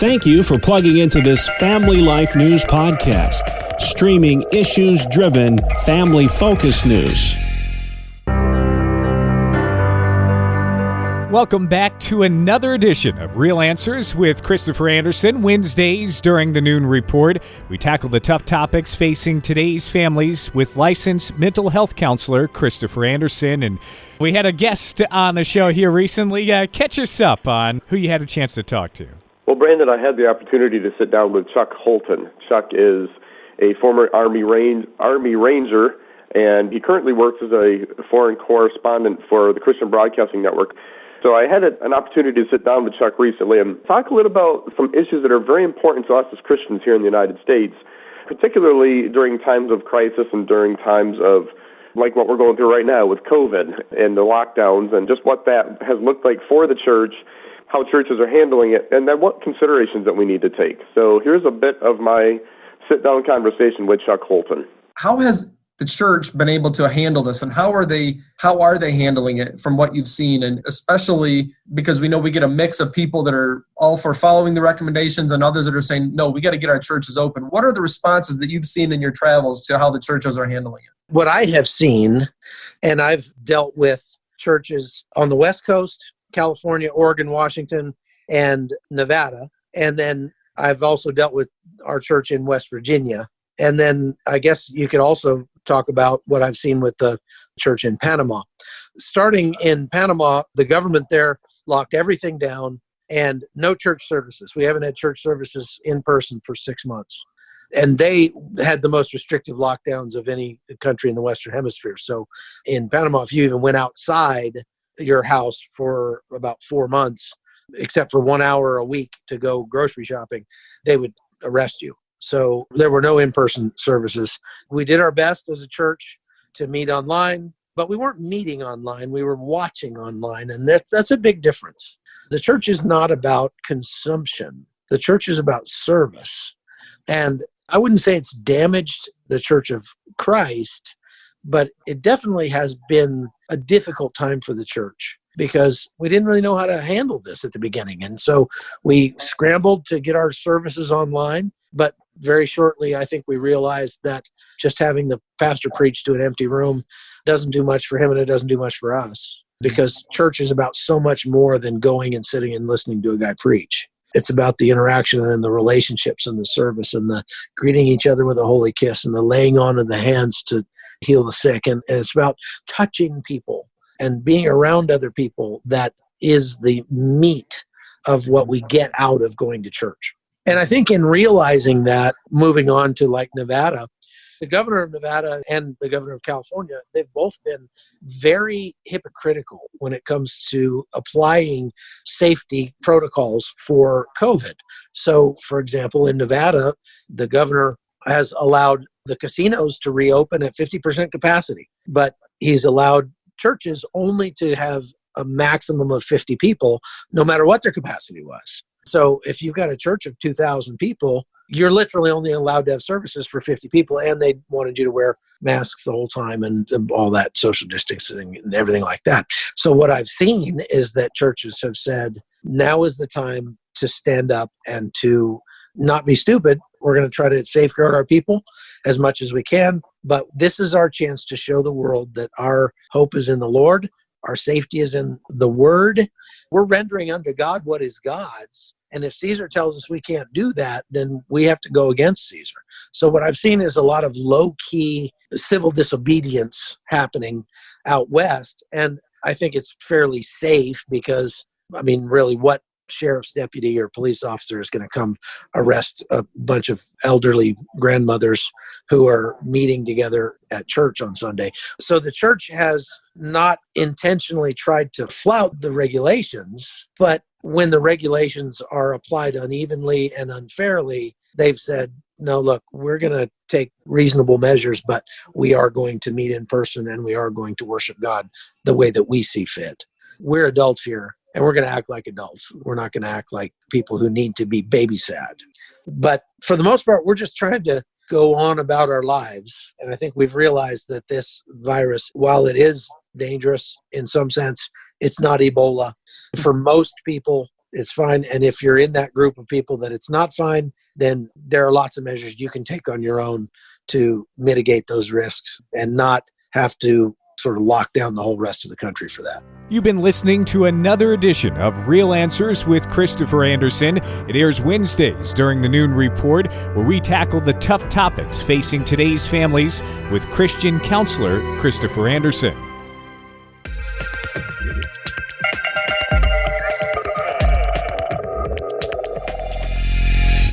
Thank you for plugging into this Family Life News podcast, streaming issues-driven, family-focused news. Welcome back to another edition of Real Answers with Christopher Anderson. Wednesdays during the Noon Report, we tackle the tough topics facing today's families with licensed mental health counselor Christopher Anderson. And we had a guest on the show here recently. Catch us up on who you had a chance to talk to. Well, Brandon, I had the opportunity to sit down with Chuck Holton. Chuck is a former Army Ranger, and he currently works as a foreign correspondent for the Christian Broadcasting Network. So I had an opportunity to sit down with Chuck recently and talk a little about some issues that are very important to us as Christians here in the United States, particularly during times of crisis and during times of like what we're going through right now with COVID and the lockdowns and just what that has looked like for the church, how churches are handling it, and then what considerations that we need to take. So here's a bit of my sit-down conversation with Chuck Holton. How has the church been able to handle this, and how are they handling it from what you've seen? And especially because we know we get a mix of people that are all for following the recommendations and others that are saying, no, we got to get our churches open. What are the responses that you've seen in your travels to how the churches are handling it? What I have seen, and I've dealt with churches on the West Coast, California, Oregon, Washington, and Nevada. And then I've also dealt with our church in West Virginia. And then I guess you could also talk about what I've seen with the church in Panama. Starting in Panama, the government there locked everything down and no church services. We haven't had church services in person for 6 months. And they had the most restrictive lockdowns of any country in the Western Hemisphere. So in Panama, if you even went outside your house for about 4 months, except for 1 hour a week to go grocery shopping, they would arrest you. So there were no in-person services. We did our best as a church to meet online, but we weren't meeting online. We were watching online, and that's a big difference. The church is not about consumption. The church is about service. And I wouldn't say it's damaged the Church of Christ, but it definitely has been a difficult time for the church because we didn't really know how to handle this at the beginning. And so we scrambled to get our services online, but very shortly, I think we realized that just having the pastor preach to an empty room doesn't do much for him and it doesn't do much for us, because church is about so much more than going and sitting and listening to a guy preach. It's about the interaction and the relationships and the service and the greeting each other with a holy kiss and the laying on of the hands to heal the sick. And it's about touching people and being around other people. That is the meat of what we get out of going to church. And I think in realizing that, moving on to like Nevada, the governor of Nevada and the governor of California, they've both been very hypocritical when it comes to applying safety protocols for COVID. So, for example, in Nevada, the governor has allowed the casinos to reopen at 50% capacity, but he's allowed churches only to have a maximum of 50 people, no matter what their capacity was. So if you've got a church of 2,000 people, you're literally only allowed to have services for 50 people, and they wanted you to wear masks the whole time and all that social distancing and everything like that. So what I've seen is that churches have said, now is the time to stand up and to not be stupid. We're going to try to safeguard our people as much as we can, but this is our chance to show the world that our hope is in the Lord, our safety is in the Word. We're rendering unto God what is God's. And if Caesar tells us we can't do that, then we have to go against Caesar. So what I've seen is a lot of low-key civil disobedience happening out west. And I think it's fairly safe because, I mean, really, what sheriff's deputy or police officer is going to come arrest a bunch of elderly grandmothers who are meeting together at church on Sunday? So the church has not intentionally tried to flout the regulations, but when the regulations are applied unevenly and unfairly, they've said, no, look, we're going to take reasonable measures, but we are going to meet in person and we are going to worship God the way that we see fit. We're adults here, and we're going to act like adults. We're not going to act like people who need to be babysat. But for the most part, we're just trying to go on about our lives. And I think we've realized that this virus, while it is dangerous in some sense, it's not Ebola. For most people, it's fine. And if you're in that group of people that it's not fine, then there are lots of measures you can take on your own to mitigate those risks and not have to sort of lock down the whole rest of the country for that. You've been listening to another edition of Real Answers with Christopher Anderson. It airs Wednesdays during the Noon Report, where we tackle the tough topics facing today's families with Christian counselor Christopher Anderson.